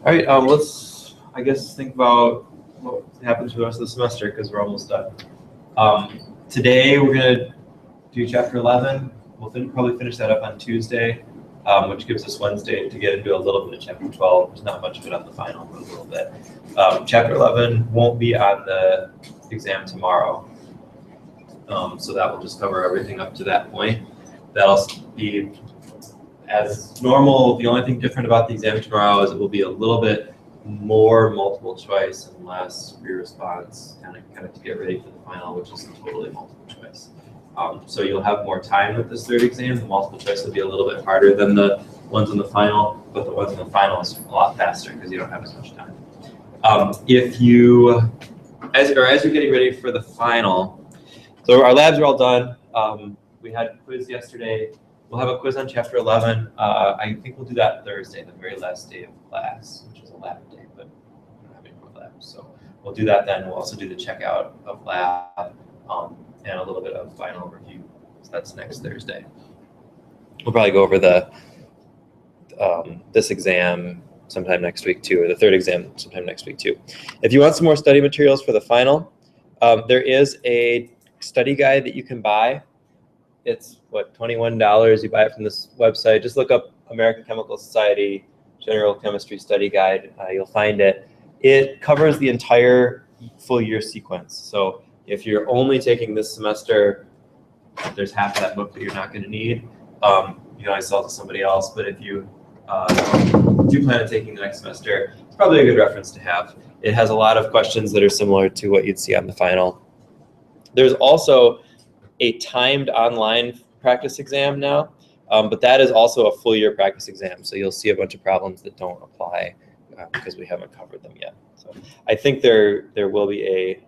All right, let's, I guess, think about what happens for the rest of the semester because we're almost done. Today we're going to do chapter 11. We'll probably finish that up on Tuesday, which gives us Wednesday to get into a little bit of chapter 12. There's not much of it on the final, but a little bit. Chapter 11 won't be on the exam tomorrow, so that will just cover everything up to that point. That'll be as normal. The only thing different about the exam tomorrow is it will be a little bit more multiple choice and less free response, kind of to get ready for the final, which is totally multiple choice. So you'll have more time with this third exam. The multiple choice will be a little bit harder than the ones in the final, but the ones in the final is a lot faster because you don't have as much time. If you, as you're getting ready for the final, so our labs are all done. We had a quiz yesterday. We'll have a quiz on chapter 11. I think we'll do that Thursday, the very last day of class, which is a lab day, but we don't have any more labs. So we'll do that then. We'll also do the checkout of lab and a little bit of final review. So that's next Thursday. We'll probably go over the this exam sometime next week too, or the third exam sometime next week too. If you want some more study materials for the final, there is a study guide that you can buy. It's what, $21. You buy it from this website. Just look up American Chemical Society General Chemistry Study Guide. You'll find it. It covers the entire full year sequence. So if you're only taking this semester, there's half of that book that you're not going to need. You know, I sell it to somebody else, but if you do plan on taking the next semester, it's probably a good reference to have. It has a lot of questions that are similar to what you'd see on the final. There's also a timed online practice exam now, but that is also a full year practice exam. So you'll see a bunch of problems that don't apply because we haven't covered them yet. So I think there will be a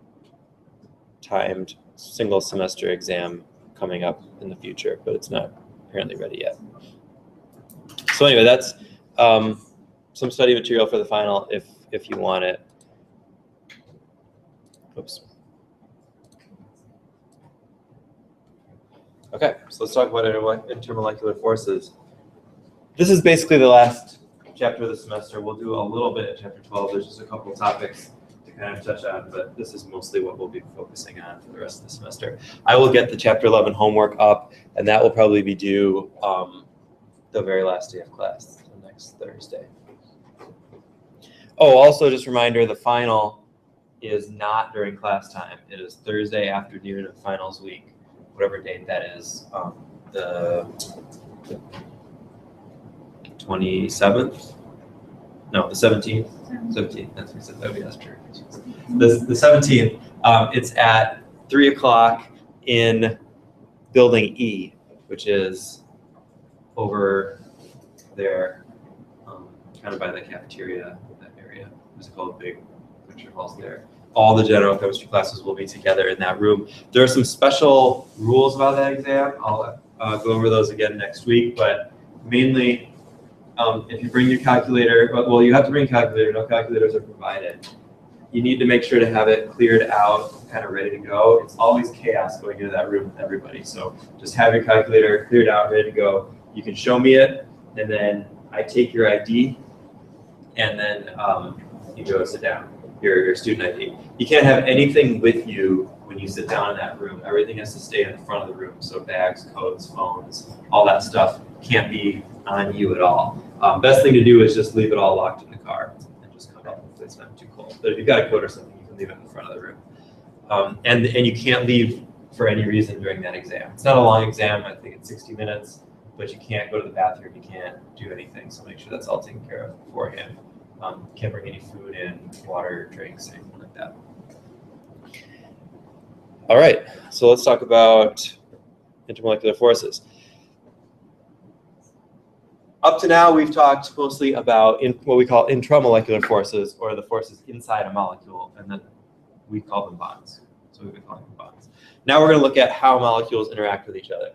timed single semester exam coming up in the future, but it's not apparently ready yet. So anyway, that's some study material for the final if you want it. Oops. Okay, so let's talk about intermolecular forces. This is basically the last chapter of the semester. We'll do a little bit at chapter 12. There's just a couple of topics to kind of touch on, but this is mostly what we'll be focusing on for the rest of the semester. I will get the chapter 11 homework up, and that will probably be due the very last day of class, so next Thursday. Oh, also just a reminder, the final is not during class time. It is Thursday afternoon of finals week, whatever date that is, the 27th? No, the 17th. 17th. That's what I said. That would be yesterday. The 17th. It's at 3 o'clock in Building E, which is over there, kind of by the cafeteria, that area. There's a couple of big lecture halls there. All the general chemistry classes will be together in that room. There are some special rules about that exam. I'll go over those again next week, but mainly if you bring your calculator, well, you have to bring a calculator. No calculators are provided. You need to make sure to have it cleared out, kind of ready to go. It's always chaos going into that room with everybody. So just have your calculator cleared out, ready to go. You can show me it, and then I take your ID, and then you go sit down, your student ID. You can't have anything with you when you sit down in that room. Everything has to stay in the front of the room. So bags, coats, phones, all that stuff can't be on you at all. Best thing to do is just leave it all locked in the car and just come up if it's not too cold. But if you've got a coat or something, you can leave it in the front of the room. And you can't leave for any reason during that exam. It's not a long exam. I think it's 60 minutes, but you can't go to the bathroom. You can't do anything. So make sure that's all taken care of beforehand. Can't bring any food in, water, drinks, anything like that. All right, so let's talk about intermolecular forces. Up to now, we've talked mostly about what we call intramolecular forces, or the forces inside a molecule, and then we call them bonds. So we've been calling them bonds. Now we're going to look at how molecules interact with each other.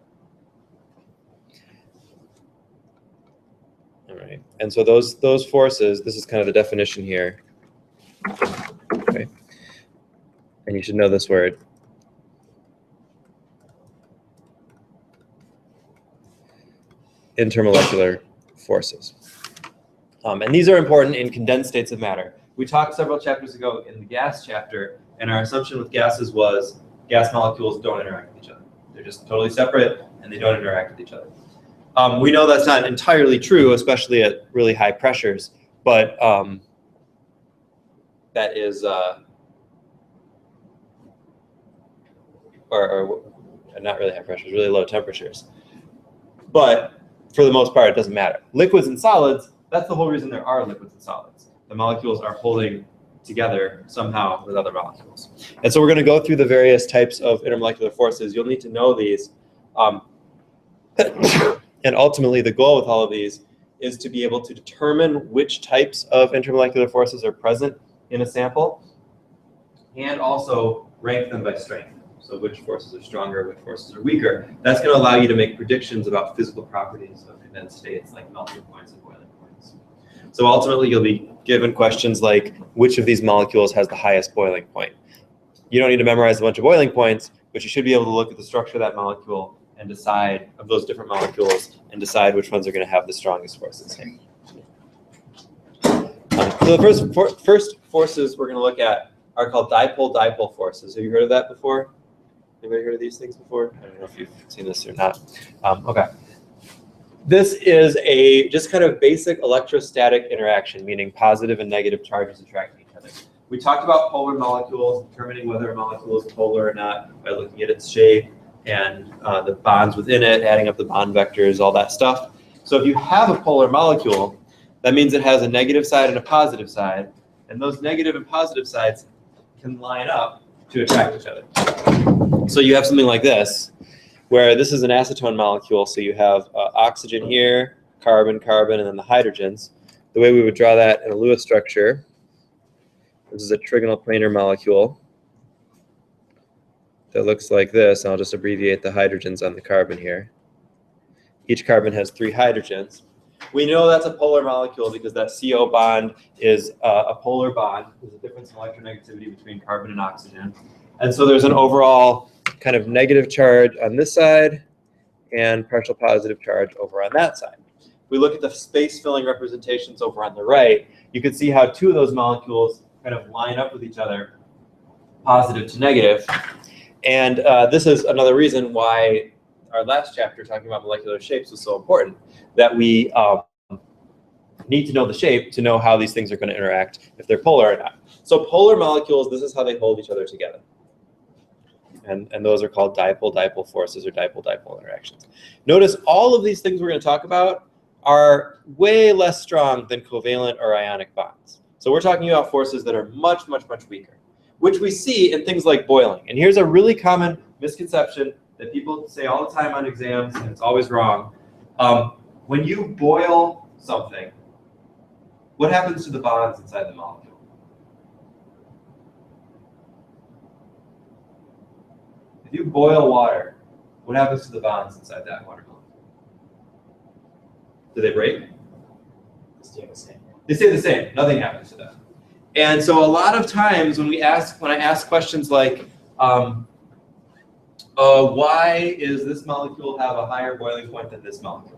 All right, and so those forces, this is kind of the definition here. Okay, and you should know this word. Intermolecular forces. And these are important in condensed states of matter. We talked several chapters ago in the gas chapter, and our assumption with gases was gas molecules don't interact with each other. They're just totally separate, and they don't interact with each other. We know that's not entirely true, especially at really high pressures, but that is, or not really high pressures, really low temperatures. But for the most part, it doesn't matter. Liquids and solids, that's the whole reason there are liquids and solids. The molecules are holding together somehow with other molecules. And so we're going to go through the various types of intermolecular forces. You'll need to know these. And ultimately, the goal with all of these is to be able to determine which types of intermolecular forces are present in a sample, and also rank them by strength. So which forces are stronger, which forces are weaker. That's going to allow you to make predictions about physical properties of condensed states like melting points and boiling points. So ultimately, you'll be given questions like, which of these molecules has the highest boiling point? You don't need to memorize a bunch of boiling points, but you should be able to look at the structure of that molecule and decide, of those different molecules, and decide which ones are going to have the strongest forces. So the first forces we're going to look at are called dipole-dipole forces. Have you heard of that before? Anybody heard of these things before? I don't know if you've seen this or not. Okay. This is a just kind of basic electrostatic interaction, meaning positive and negative charges attracting each other. We talked about polar molecules, determining whether a molecule is polar or not by looking at its shape and the bonds within it, adding up the bond vectors, all that stuff. So if you have a polar molecule, that means it has a negative side and a positive side, and those negative and positive sides can line up to attract each other. So you have something like this, where this is an acetone molecule, so you have oxygen here, carbon, carbon, and then the hydrogens. The way we would draw that in a Lewis structure, this is a trigonal planar molecule that looks like this, and I'll just abbreviate the hydrogens on the carbon here. Each carbon has 3 hydrogens. We know that's a polar molecule because that CO bond is a polar bond. There's a difference in electronegativity between carbon and oxygen. And so there's an overall kind of negative charge on this side and partial positive charge over on that side. If we look at the space-filling representations over on the right, you can see how 2 of those molecules kind of line up with each other, positive to negative. And this is another reason why our last chapter talking about molecular shapes was so important, that we need to know the shape to know how these things are going to interact, if they're polar or not. So polar molecules, this is how they hold each other together. And those are called dipole-dipole forces or dipole-dipole interactions. Notice all of these things we're going to talk about are way less strong than covalent or ionic bonds. So we're talking about forces that are much, much, much weaker, which we see in things like boiling. And here's a really common misconception that people say all the time on exams, and it's always wrong. When you boil something, what happens to the bonds inside the molecule? If you boil water, what happens to the bonds inside that water molecule? Do they break? They stay the same. They stay the same. Nothing happens to them. And so a lot of times when I ask questions like, why is this molecule have a higher boiling point than this molecule?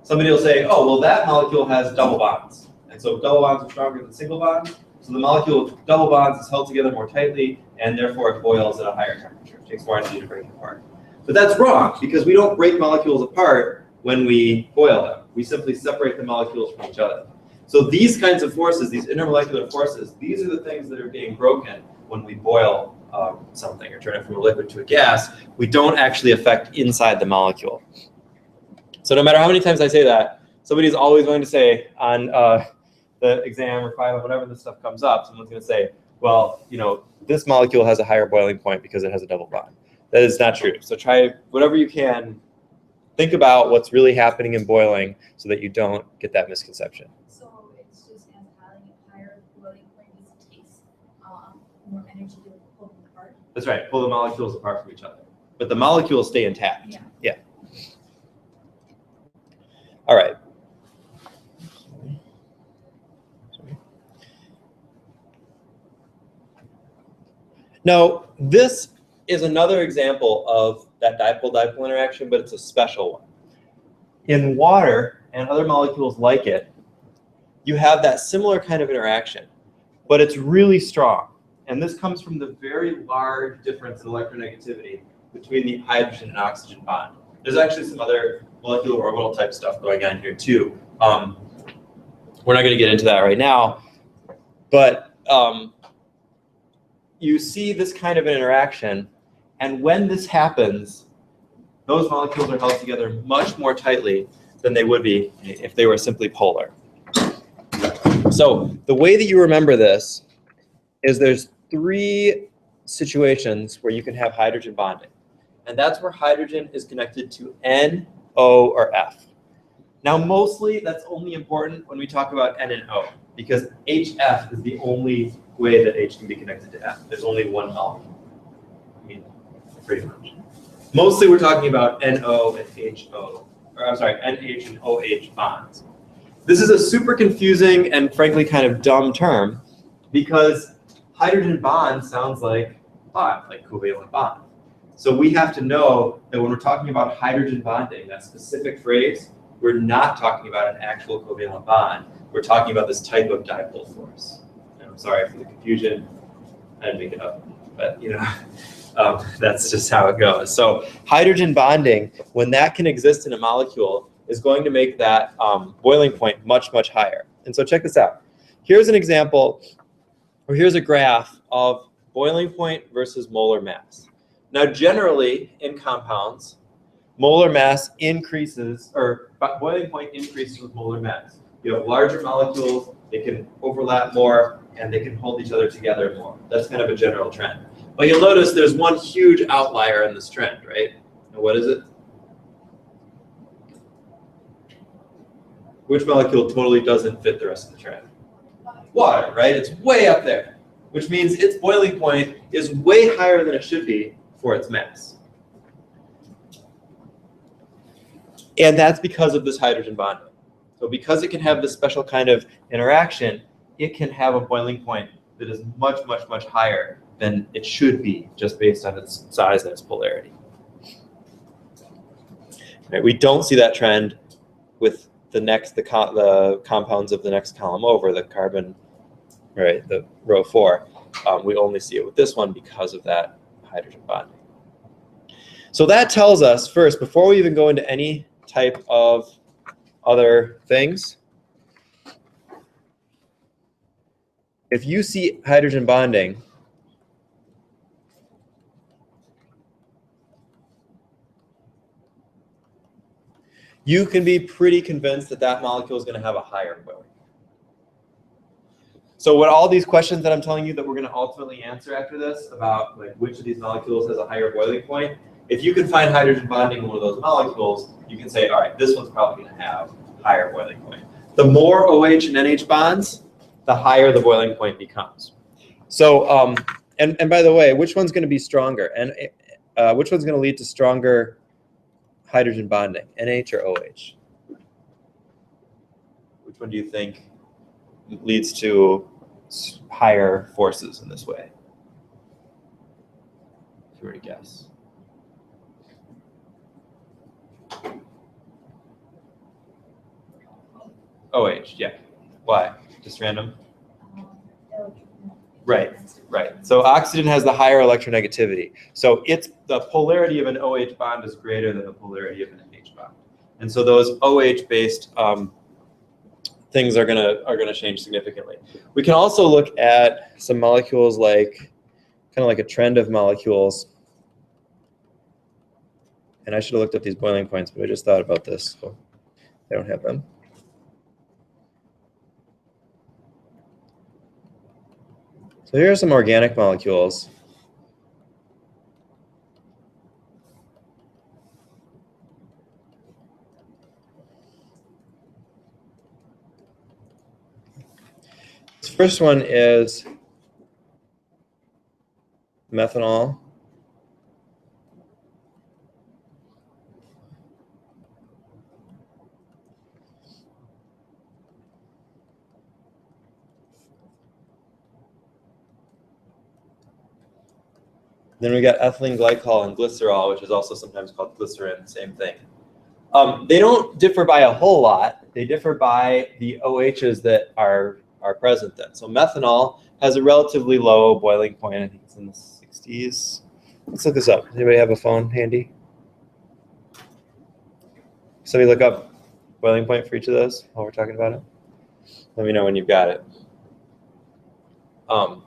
Somebody will say, oh, well, that molecule has double bonds. And so double bonds are stronger than single bonds. So the molecule with double bonds is held together more tightly, and therefore it boils at a higher temperature. It takes more energy to break it apart. But that's wrong, because we don't break molecules apart when we boil them. We simply separate the molecules from each other. So these kinds of forces, these intermolecular forces, these are the things that are being broken when we boil something or turn it from a liquid to a gas. We don't actually affect inside the molecule. So no matter how many times I say that, somebody's always going to say on the exam or final, whenever this stuff comes up, someone's going to say, well, you know, this molecule has a higher boiling point because it has a double bond. That is not true. So try whatever you can, think about what's really happening in boiling so that you don't get that misconception. So it's just as having a higher boiling point means it takes more energy to pull them apart. That's right, pull the molecules apart from each other. But the molecules stay intact. Yeah. All right. Now, this is another example of that dipole-dipole interaction, but it's a special one. In water and other molecules like it, you have that similar kind of interaction, but it's really strong. And this comes from the very large difference in electronegativity between the hydrogen and oxygen bond. There's actually some other molecular orbital type stuff going on here too. We're not going to get into that right now, but you see this kind of an interaction, and when this happens, those molecules are held together much more tightly than they would be if they were simply polar. So the way that you remember this is there's 3 situations where you can have hydrogen bonding. And that's where hydrogen is connected to N, O, or F. Now, mostly that's only important when we talk about N and O, because HF is the only way that H can be connected to F. There's only one molecule. I mean, pretty much. Mostly we're talking about NO and HO, or I'm sorry, NH and OH bonds. This is a super confusing and frankly kind of dumb term because hydrogen bond sounds like bond, like covalent bond. So we have to know that when we're talking about hydrogen bonding, that specific phrase, we're not talking about an actual covalent bond. We're talking about this type of dipole force. And I'm sorry for the confusion. I didn't make it up, but you know, that's just how it goes. So hydrogen bonding, when that can exist in a molecule, is going to make that boiling point much, much higher. And so check this out. Here's an example, or here's a graph of boiling point versus molar mass. Now, generally, in compounds, molar mass increases, or boiling point increases with molar mass. You have larger molecules, they can overlap more, and they can hold each other together more. That's kind of a general trend. But you'll notice there's one huge outlier in this trend, right? And what is it? Which molecule totally doesn't fit the rest of the trend? Water, right? It's way up there, which means its boiling point is way higher than it should be for its mass. And that's because of this hydrogen bonding. So because it can have this special kind of interaction, it can have a boiling point that is much, much, much higher than it should be just based on its size and its polarity. Right, we don't see that trend with the compounds of the next column over, the carbon, right, the row 4. We only see it with this one because of that hydrogen bonding. So that tells us, first, before we even go into any type of other things, if you see hydrogen bonding, you can be pretty convinced that that molecule is going to have a higher boiling point. So what all these questions that I'm telling you that we're going to ultimately answer after this about like which of these molecules has a higher boiling point, if you can find hydrogen bonding in one of those molecules, you can say, all right, this one's probably going to have higher boiling point. The more OH and NH bonds, the higher the boiling point becomes. So, and by the way, which one's going to be stronger? And which one's going to lead to stronger hydrogen bonding, NH or OH? Which one do you think leads to higher forces in this way? If you were to guess. OH, yeah. Why? Just random? Right, right. So oxygen has the higher electronegativity. So the polarity of an OH bond is greater than the polarity of an NH bond. And so those OH-based things are gonna change significantly. We can also look at some molecules like, kind of like a trend of molecules. And I should have looked up these boiling points, but I just thought about this, so I don't have them. So here are some organic molecules. This first one is methanol. Then we got ethylene glycol and glycerol, which is also sometimes called glycerin, same thing. They don't differ by a whole lot, They differ by the OHs that are present then. So methanol has a relatively low boiling point. I think it's in the 60s. Let's look this up. Does anybody have a phone handy? Somebody look up boiling point for each of those while we're talking about it. Let me know when you've got it. But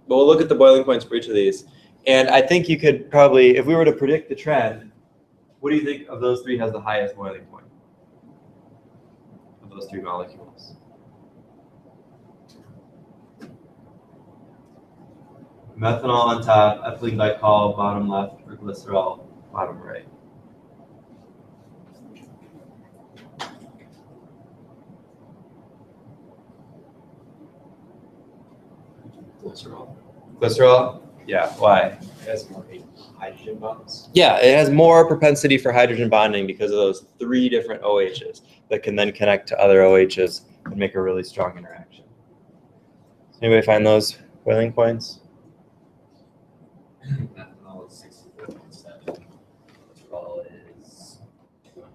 we'll look at the boiling points for each of these. And I think you could probably, if we were to predict the trend, what do you think of those three has the highest boiling point? Of those three molecules? Methanol on top, ethylene glycol bottom left, or glycerol bottom right. Glycerol. Glycerol? Yeah, why? It has more hydrogen bonds. Yeah, it has more propensity for hydrogen bonding because of those three different OHs that can then connect to other OHs and make a really strong interaction. Does anybody find those boiling points? Methanol is 64.7. Glycerol is 200.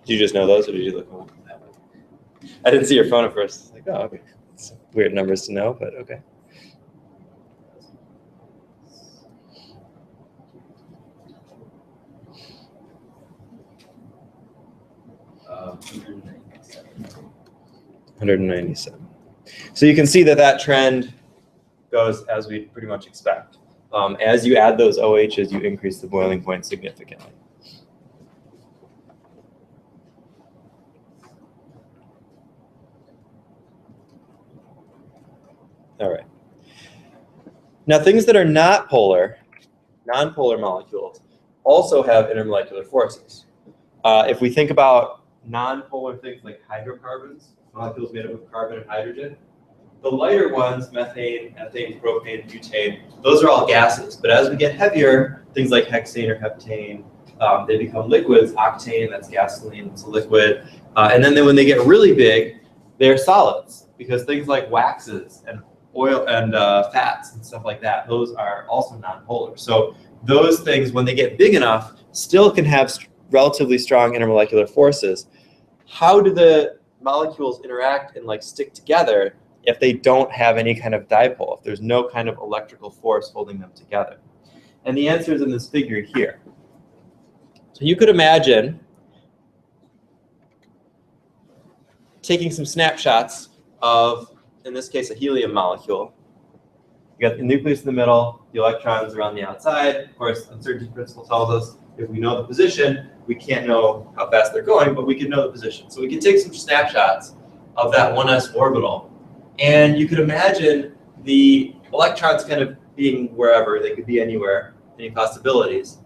Did you just know those, or did you look them up? I didn't see your phone at first. Like, oh, okay. It's weird numbers to know, but okay. Um, 197. So you can see that that trend goes as we pretty much expect. As you add those OHs, you increase the boiling point significantly. All right. Now, things that are not polar, non-polar molecules, also have intermolecular forces. If we think about non-polar things like hydrocarbons, molecules made up of carbon and hydrogen, the lighter ones, methane, ethane, propane, butane, those are all gases. But as we get heavier, things like hexane or heptane, they become liquids. Octane, that's gasoline, it's a liquid. And then when they get really big, they're solids, because things like waxes and oil and fats and stuff like that, those are also non-polar. So those things, when they get big enough, still can have relatively strong intermolecular forces. How do the molecules interact and like stick together if they don't have any kind of dipole, if there's no kind of electrical force holding them together? And the answer is in this figure here. So you could imagine taking some snapshots of, in this case, a helium molecule. You got the nucleus in the middle, the electrons are on the outside. Of course, uncertainty principle tells us if we know the position, we can't know how fast they're going, but we can know the position. So we can take some snapshots of that 1s orbital. And you could imagine the electrons kind of being wherever. They could be anywhere, any possibilities.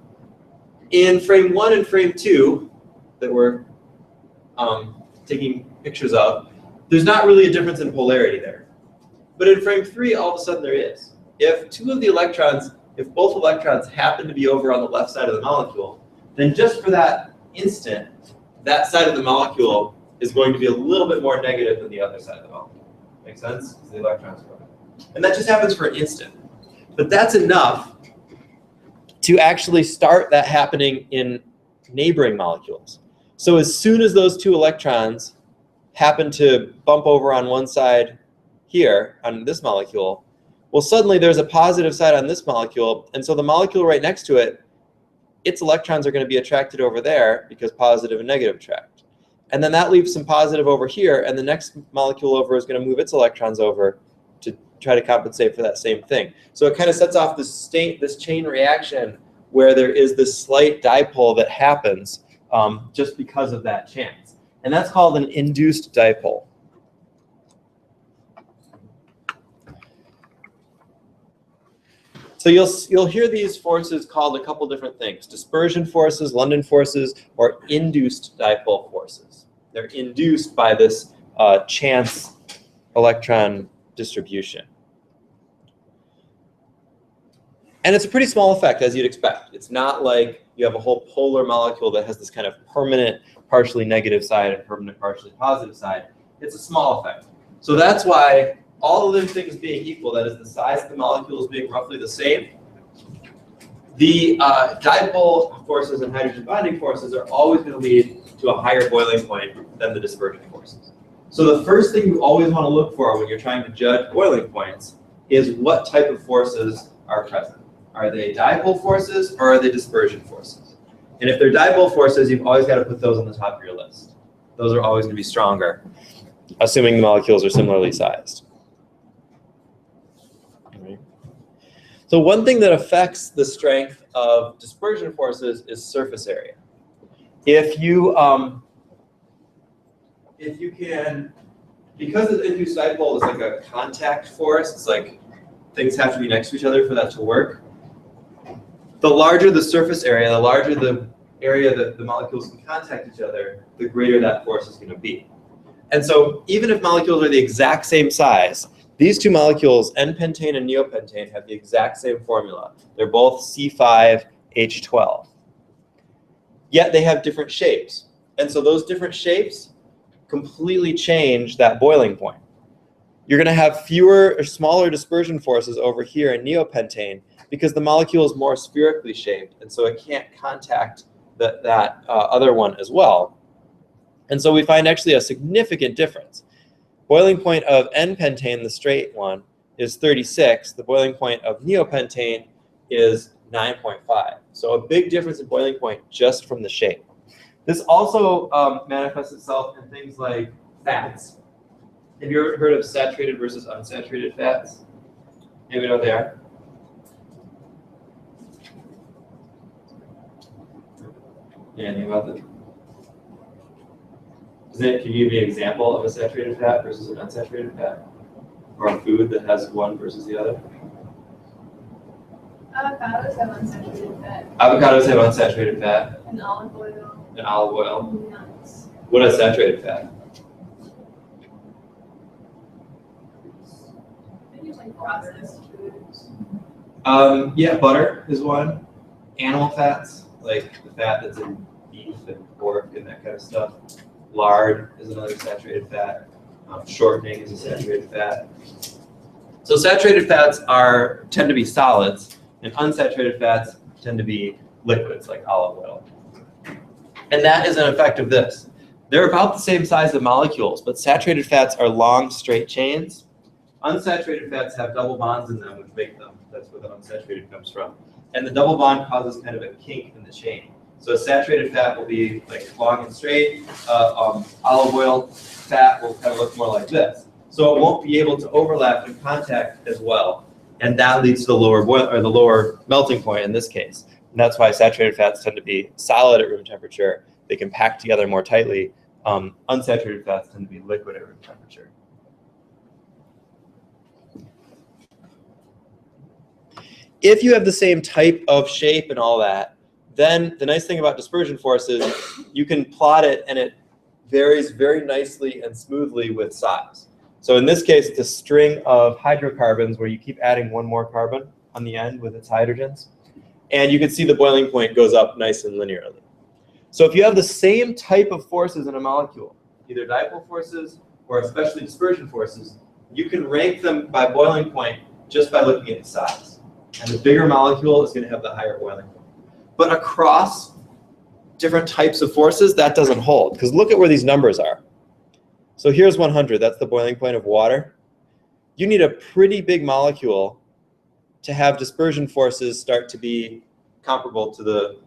In frame 1 and frame 2 that we're taking pictures of, there's not really a difference in polarity there. But in frame 3, all of a sudden there is. If both electrons happen to be over on the left side of the molecule, then just for that instant, that side of the molecule is going to be a little bit more negative than the other side of the molecule. Make sense? Because the electrons are over. And that just happens for an instant. But that's enough to actually start that happening in neighboring molecules. So as soon as those two electrons happen to bump over on one side here on this molecule, well, suddenly there's a positive side on this molecule, and so the molecule right next to it, its electrons are going to be attracted over there because positive and negative attract. And then that leaves some positive over here, and the next molecule over is going to move its electrons over to try to compensate for that same thing. So it kind of sets off this chain reaction where there is this slight dipole that happens just because of that chance. And that's called an induced dipole. So you'll hear these forces called a couple different things: dispersion forces, London forces, or induced dipole forces. They're induced by this chance electron distribution. And it's a pretty small effect, as you'd expect. It's not like you have a whole polar molecule that has this kind of permanent partially negative side and permanent partially positive side. It's a small effect. So that's why all of them things being equal, that is the size of the molecules being roughly the same, The dipole forces and hydrogen bonding forces are always going to lead to a higher boiling point than the dispersion forces. So the first thing you always want to look for when you're trying to judge boiling points is what type of forces are present. Are they dipole forces or are they dispersion forces? And if they're dipole forces, you've always got to put those on the top of your list. Those are always going to be stronger, assuming the molecules are similarly sized. So one thing that affects the strength of dispersion forces is surface area. If you can, because the induced dipole is like a contact force, it's like things have to be next to each other for that to work. The larger the surface area, the larger the area that the molecules can contact each other, the greater that force is going to be. And so even if molecules are the exact same size, these two molecules, N-pentane and neopentane, have the exact same formula. They're both C5H12. Yet they have different shapes. And so those different shapes completely change that boiling point. You're going to have fewer or smaller dispersion forces over here in neopentane because the molecule is more spherically shaped, and so it can't contact that other one as well. And so we find actually a significant difference. Boiling point of N-pentane, the straight one, is 36. The boiling point of neopentane is 9.5. So a big difference in boiling point just from the shape. This also manifests itself in things like fats. Have you ever heard of saturated versus unsaturated fats? Anybody know what they are? Yeah, anything about them? Can you give me an example of a saturated fat versus an unsaturated fat? Or a food that has one versus the other? Avocados have unsaturated fat. Avocados have unsaturated fat. And olive oil. And olive oil. Nuts. What is saturated fat? I think it's like processed foods. Yeah, butter is one. Animal fats, like the fat that's in beef and pork and that kind of stuff. Lard is another saturated fat. Shortening is a saturated fat. So saturated fats tend to be solids, and unsaturated fats tend to be liquids like olive oil. And that is an effect of this. They're about the same size of molecules, but saturated fats are long, straight chains. Unsaturated fats have double bonds in them, which make them. That's where the unsaturated comes from. And the double bond causes kind of a kink in the chain. So a saturated fat will be like long and straight. Olive oil fat will kind of look more like this. So it won't be able to overlap and contact as well. And that leads to the lower melting point in this case. And that's why saturated fats tend to be solid at room temperature. They can pack together more tightly. Unsaturated fats tend to be liquid at room temperature. If you have the same type of shape and all that, then the nice thing about dispersion force is you can plot it and it varies very nicely and smoothly with size. So in this case, it's a string of hydrocarbons where you keep adding one more carbon on the end with its hydrogens. And you can see the boiling point goes up nice and linearly. So if you have the same type of forces in a molecule, either dipole forces or especially dispersion forces, you can rank them by boiling point just by looking at the size. And the bigger molecule is going to have the higher boiling point. But across different types of forces, that doesn't hold. Because look at where these numbers are. So here's 100. That's the boiling point of water. You need a pretty big molecule to have dispersion forces start to be comparable to the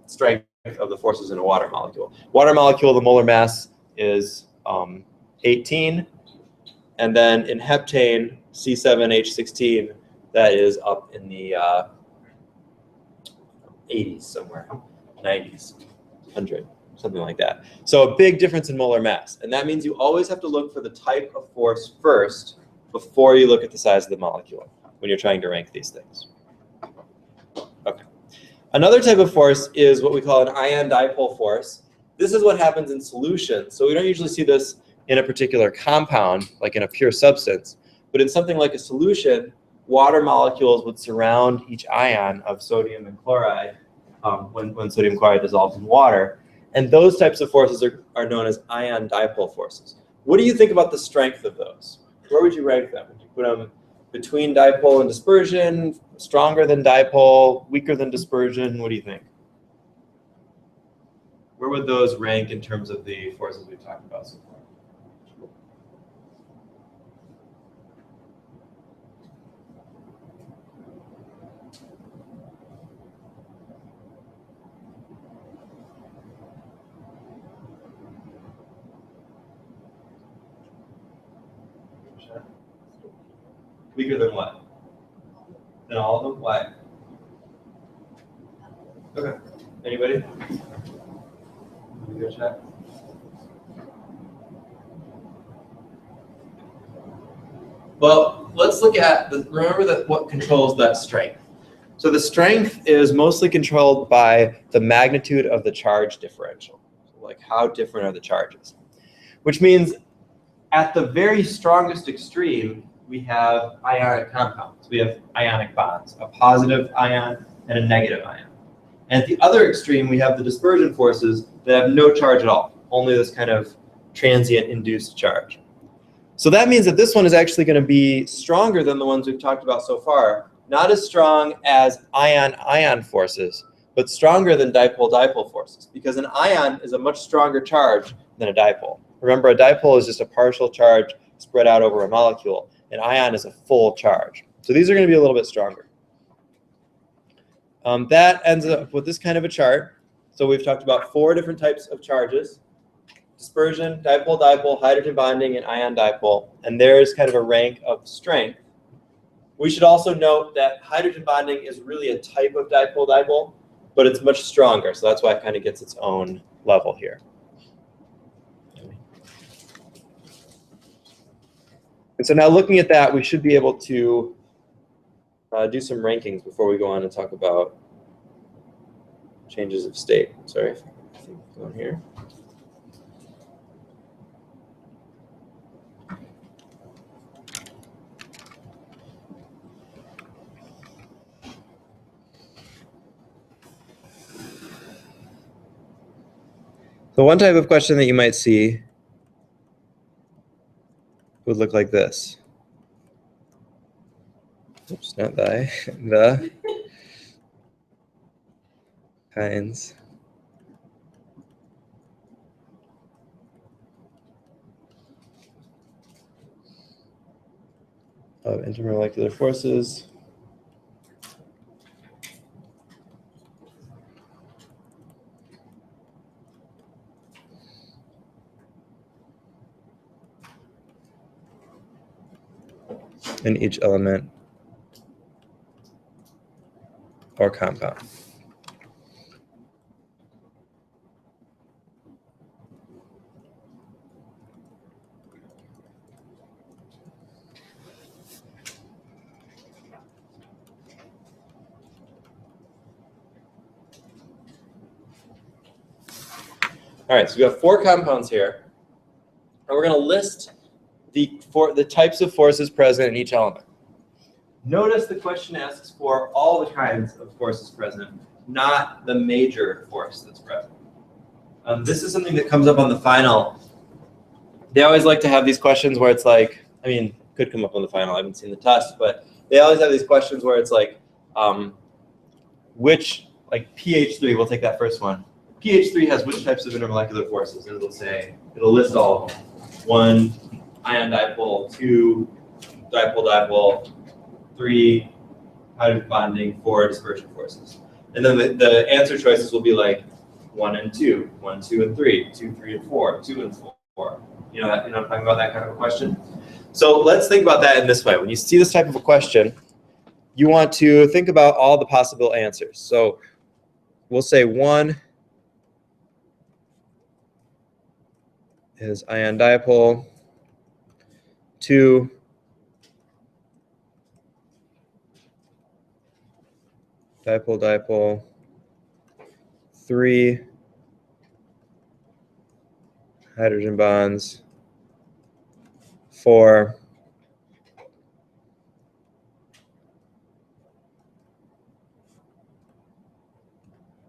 strength of the forces in a water molecule. Water molecule, the molar mass is 18. And then in heptane, C7H16, that is up in the 80s somewhere, 90s, 100, something like that. So a big difference in molar mass. And that means you always have to look for the type of force first before you look at the size of the molecule when you're trying to rank these things. Okay. Another type of force is what we call an ion dipole force. This is what happens in solution. So we don't usually see this in a particular compound, like in a pure substance. But in something like a solution, water molecules would surround each ion of sodium and chloride when sodium chloride dissolves in water. And those types of forces are known as ion dipole forces. What do you think about the strength of those? Where would you rank them? Would you put them between dipole and dispersion, stronger than dipole, weaker than dispersion? What do you think? Where would those rank in terms of the forces we've talked about so far? Weaker than what? Than all of them? Why? Okay. Anybody? Go check. Well, let's look at remember that what controls that strength. So the strength is mostly controlled by the magnitude of the charge differential. Like how different are the charges? Which means at the very strongest extreme, we have ionic compounds. We have ionic bonds, a positive ion and a negative ion. And at the other extreme, we have the dispersion forces that have no charge at all, only this kind of transient induced charge. So that means that this one is actually going to be stronger than the ones we've talked about so far. Not as strong as ion-ion forces, but stronger than dipole-dipole forces, because an ion is a much stronger charge than a dipole. Remember, a dipole is just a partial charge spread out over a molecule. An ion is a full charge. So these are going to be a little bit stronger. That ends up with this kind of a chart. So we've talked about 4 different types of charges: dispersion, dipole-dipole, hydrogen bonding, and ion dipole. And there's kind of a rank of strength. We should also note that hydrogen bonding is really a type of dipole-dipole, but it's much stronger. So that's why it kind of gets its own level here. And so now looking at that, we should be able to do some rankings before we go on and talk about changes of state. Sorry, I think going here. So one type of question that you might see would look like this. Oops, not the kinds of intermolecular forces in each element or compound. All right, so we have 4 compounds here, and we're going to list the types of forces present in each element. Notice the question asks for all the kinds of forces present, not the major force that's present. This is something that comes up on the final. They always like to have these questions where it's like, I mean, could come up on the final. I haven't seen the test, but they always have these questions where it's like, which, like pH3, we'll take that first one. pH3 has which types of intermolecular forces? And it'll say, it'll list all of them. 1, ion dipole, 2, dipole-dipole, 3, hydrogen bonding, 4, dispersion forces. And then the answer choices will be like 1 and 2, 1, 2, and 3, 2, 3, and 4, 2, and 4. You know what I'm talking about, that kind of a question? So let's think about that in this way. When you see this type of a question, you want to think about all the possible answers. So we'll say 1 is ion dipole, 2 dipole-dipole, 3 hydrogen bonds, 4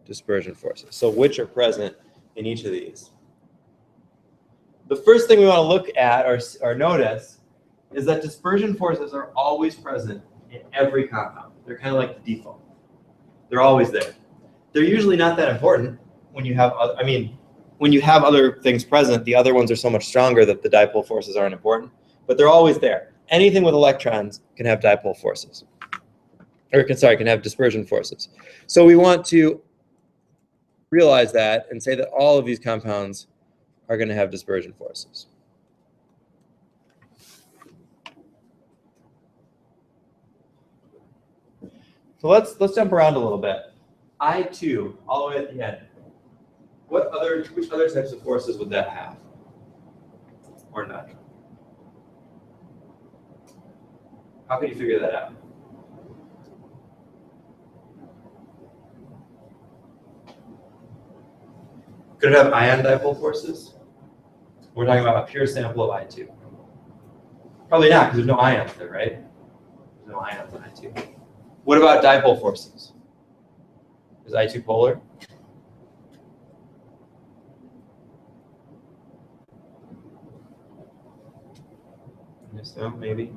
dispersion forces. So which are present in each of these? The first thing we want to look at or notice is that dispersion forces are always present in every compound. They're kind of like the default. They're always there. They're usually not that important when you have, when you have other things present, the other ones are so much stronger that the dipole forces aren't important, but they're always there. Anything with electrons can have dipole forces, or can have dispersion forces. So we want to realize that and say that all of these compounds are going to have dispersion forces. So let's jump around a little bit. I2, all the way at the end. Which other types of forces would that have? Or not? How can you figure that out? Could it have ion dipole forces? We're talking about a pure sample of I2. Probably not, because there's no ions there, right? There's no ions in I2. What about dipole forces? Is I2 polar? I guess so, maybe.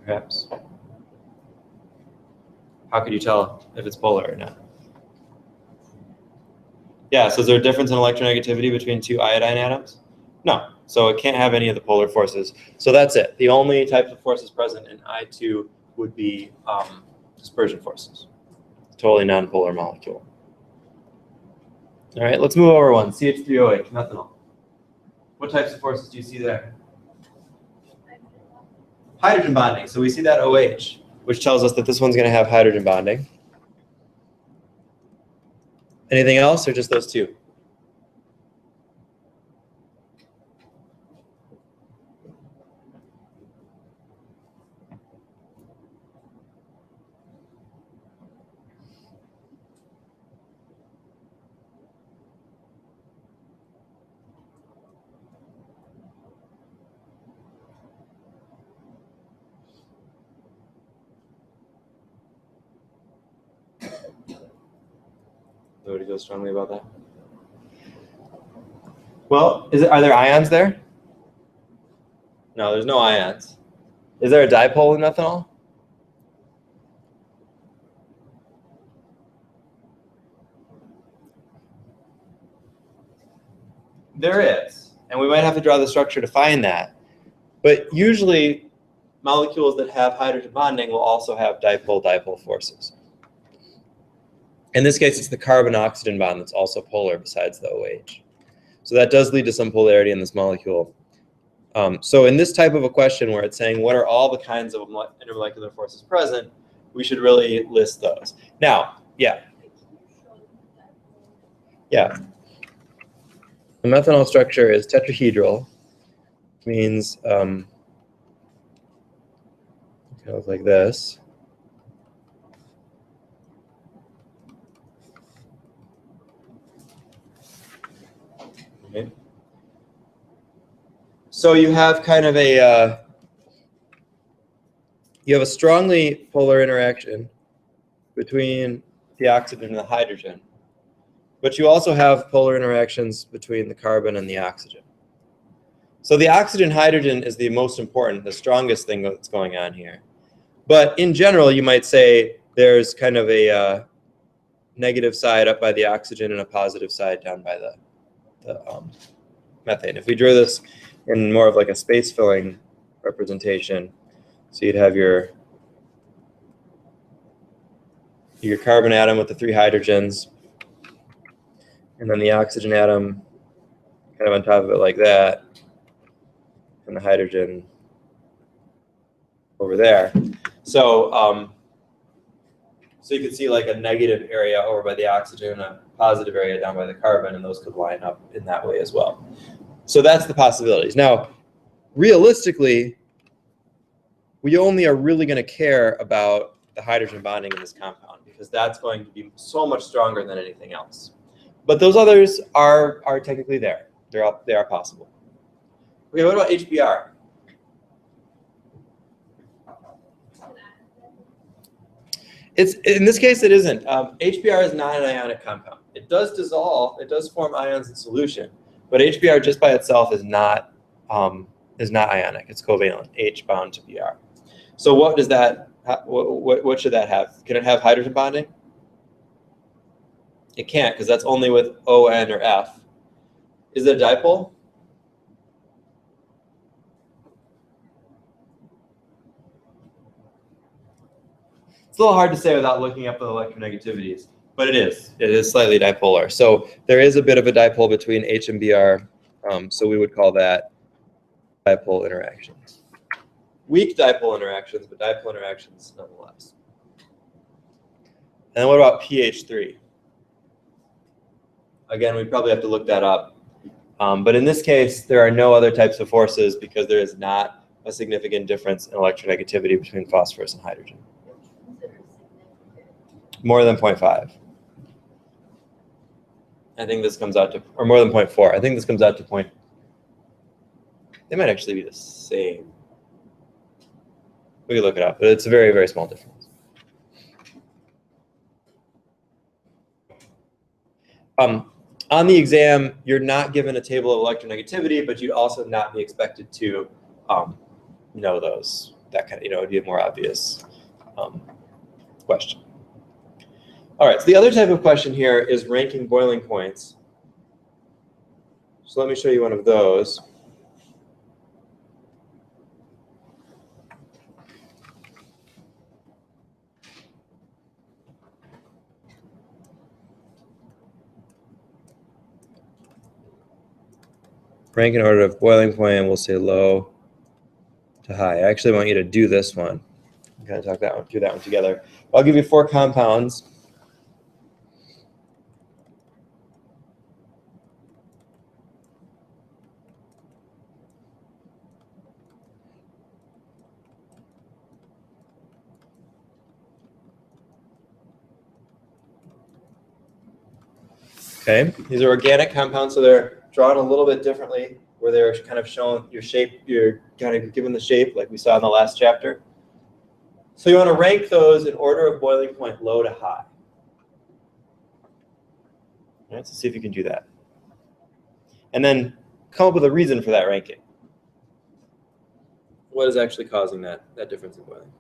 Perhaps. How could you tell if it's polar or not? Yeah, so is there a difference in electronegativity between two iodine atoms? No, so it can't have any of the polar forces. So that's it. The only types of forces present in I2 would be dispersion forces. Totally nonpolar molecule. All right, let's move over one. CH3OH, methanol. What types of forces do you see there? Hydrogen bonding. So we see that OH, which tells us that this one's going to have hydrogen bonding. Anything else, or just those two? Nobody feels strongly about that? Well, are there ions there? No, there's no ions. Is there a dipole in methanol? There is, and we might have to draw the structure to find that. But usually, molecules that have hydrogen bonding will also have dipole-dipole forces. In this case, it's the carbon-oxygen bond that's also polar besides the OH. So that does lead to some polarity in this molecule. So in this type of a question where it's saying what are all the kinds of intermolecular forces present, we should really list those. Now, yeah. The methanol structure is tetrahedral, which means it goes like this. Okay. So you have kind of a strongly polar interaction between the oxygen and the hydrogen, but you also have polar interactions between the carbon and the oxygen. So the oxygen-hydrogen is the most important, the strongest thing that's going on here. But in general, you might say there's kind of a negative side up by the oxygen and a positive side down by the methane. If we drew this in more of like a space-filling representation, so you'd have your carbon atom with the 3 hydrogens, and then the oxygen atom kind of on top of it like that, and the hydrogen over there. So so you could see like a negative area over by the oxygen, a positive area down by the carbon, and those could line up in that way as well. So that's the possibilities. Now, realistically, we only are really going to care about the hydrogen bonding in this compound because that's going to be so much stronger than anything else. But those others are technically there. They are possible. Okay, what about HBr? In this case, it isn't. HBr is not an ionic compound. It does dissolve. It does form ions in solution. But HBr just by itself is not is not ionic. It's covalent, H bound to Br. So what does that, what should that have? Can it have hydrogen bonding? It can't, because that's only with O, N, or F. Is it a dipole? It's a little hard to say without looking up the electronegativities, but it is. It is slightly dipolar. So there is a bit of a dipole between H and Br, so we would call that dipole interactions. Weak dipole interactions, but dipole interactions nonetheless. And what about pH3? Again, we probably have to look that up. But in this case, there are no other types of forces because there is not a significant difference in electronegativity between phosphorus and hydrogen. More than 0.5. I think this comes out to, or more than 0.4. I think this comes out to point. They might actually be the same. We can look it up, but it's a very, very small difference. On the exam, you're not given a table of electronegativity, but you'd also not be expected to know those. That kind of, it'd be a more obvious question. All right, so the other type of question here is ranking boiling points. So let me show you one of those. Rank in order of boiling point, and we'll say low to high. I actually want you to do this one. I'm going to talk that one, do that one together. I'll give you 4 compounds. Okay, these are organic compounds, so they're drawn a little bit differently, where they're kind of shown your shape, you're kind of given the shape like we saw in the last chapter. So you want to rank those in order of boiling point, low to high. All right, so see if you can do that. And then come up with a reason for that ranking. What is actually causing that difference in boiling?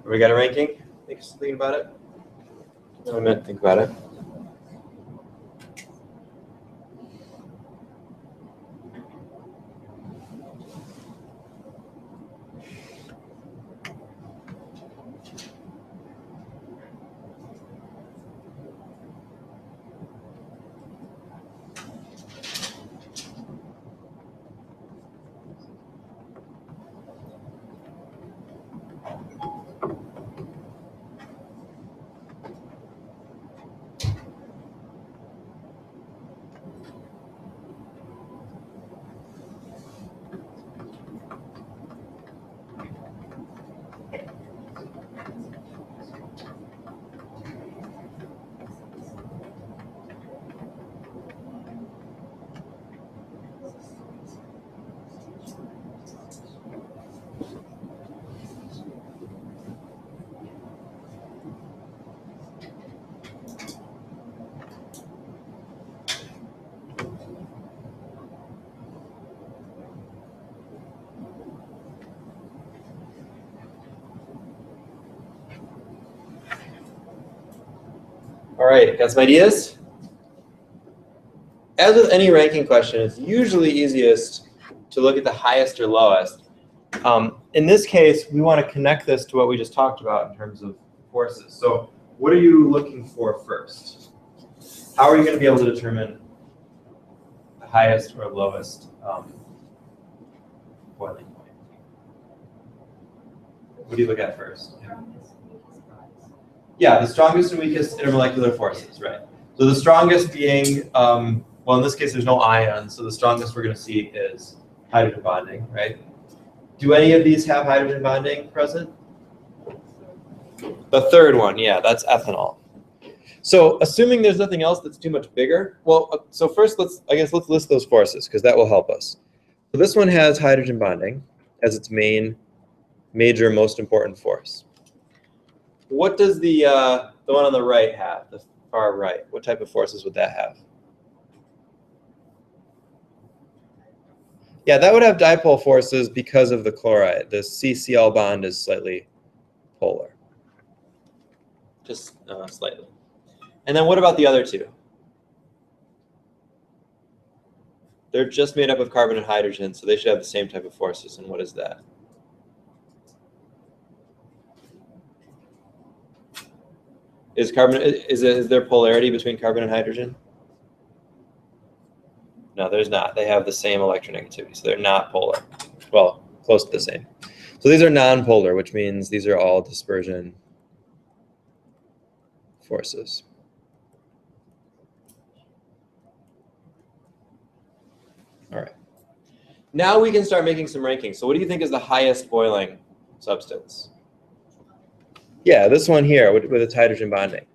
We got a ranking? Think about it. No, I meant think about it. All right, got some ideas? as with any ranking question, it's usually easiest to look at the highest or lowest. In this case, we want to connect this to what we just talked about in terms of forces. So what are you looking for first? How are you going to be able to determine the highest or lowest boiling point? What do you look at first? Yeah, the strongest and weakest intermolecular forces, right? So the strongest being, well, in this case, there's no ions, so the strongest we're going to see is hydrogen bonding, right? Do any of these have hydrogen bonding present? The third one, yeah, that's ethanol. So assuming there's nothing else that's too much bigger, well, so first let's list those forces because that will help us. So this one has hydrogen bonding as its major, most important force. What does the one on the right have, the far right? What type of forces would that have? Yeah, that would have dipole forces because of the chloride. The CCl bond is slightly polar. Just slightly. And then what about the other two? They're just made up of carbon and hydrogen, so they should have the same type of forces. And what is that? Is there polarity between carbon and hydrogen? No, there's not. They have the same electronegativity, so they're not polar. Well, close to the same. So these are non-polar, which means these are all dispersion forces. All right. Now we can start making some rankings. So what do you think is the highest boiling substance? Yeah, this one here with its hydrogen bonding.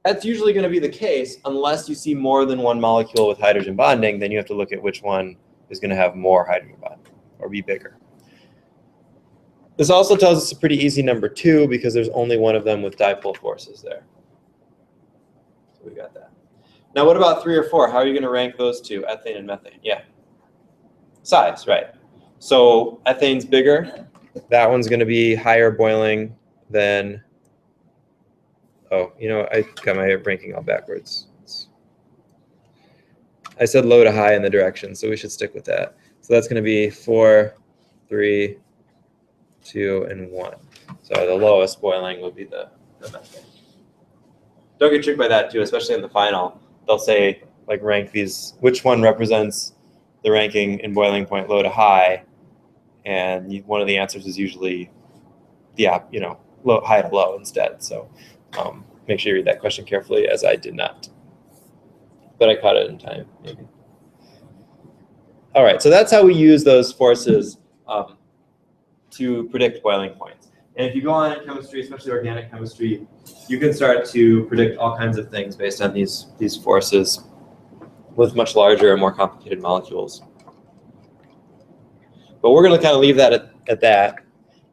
That's usually going to be the case unless you see more than one molecule with hydrogen bonding, then you have to look at which one is going to have more hydrogen bonding or be bigger. This also tells us a pretty easy number 2 because there's only one of them with dipole forces there. So we got that. Now what about 3 or 4? How are you going to rank those two, ethane and methane? Yeah. Size, right. So ethane's bigger. That one's going to be higher boiling than, oh, you know, I got my ranking all backwards. I said low to high in the direction, so we should stick with that. So that's going to be 4, 3, 2, and 1. So the lowest boiling will be the methane. Don't get tricked by that too, especially in the final. They'll say, like, rank these, which one represents the ranking in boiling point low to high, and one of the answers is usually, yeah, you know, low, high to low instead. So make sure you read that question carefully, as I did not. But I caught it in time, maybe. All right, so that's how we use those forces to predict boiling points. And if you go on in chemistry, especially organic chemistry, you can start to predict all kinds of things based on these forces with much larger and more complicated molecules. But we're going to kind of leave that at that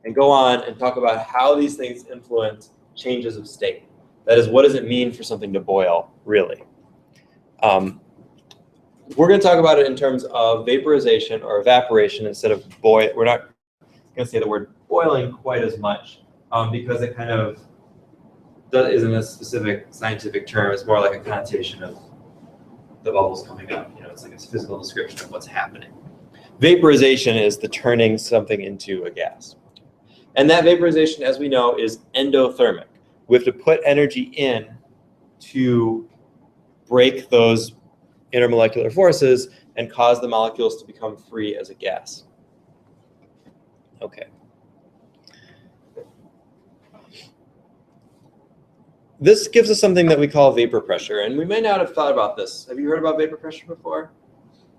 and go on and talk about how these things influence changes of state. That is, what does it mean for something to boil, really? We're going to talk about it in terms of vaporization or evaporation instead of boil. We're not going to say the word boiling quite as much because it kind of isn't a specific scientific term. It's more like a connotation of the bubbles coming up. You know, it's like a physical description of what's happening. Vaporization is the turning something into a gas. And that vaporization, as we know, is endothermic. We have to put energy in to break those intermolecular forces and cause the molecules to become free as a gas. Okay. This gives us something that we call vapor pressure, and we may not have thought about this. Have you heard about vapor pressure before?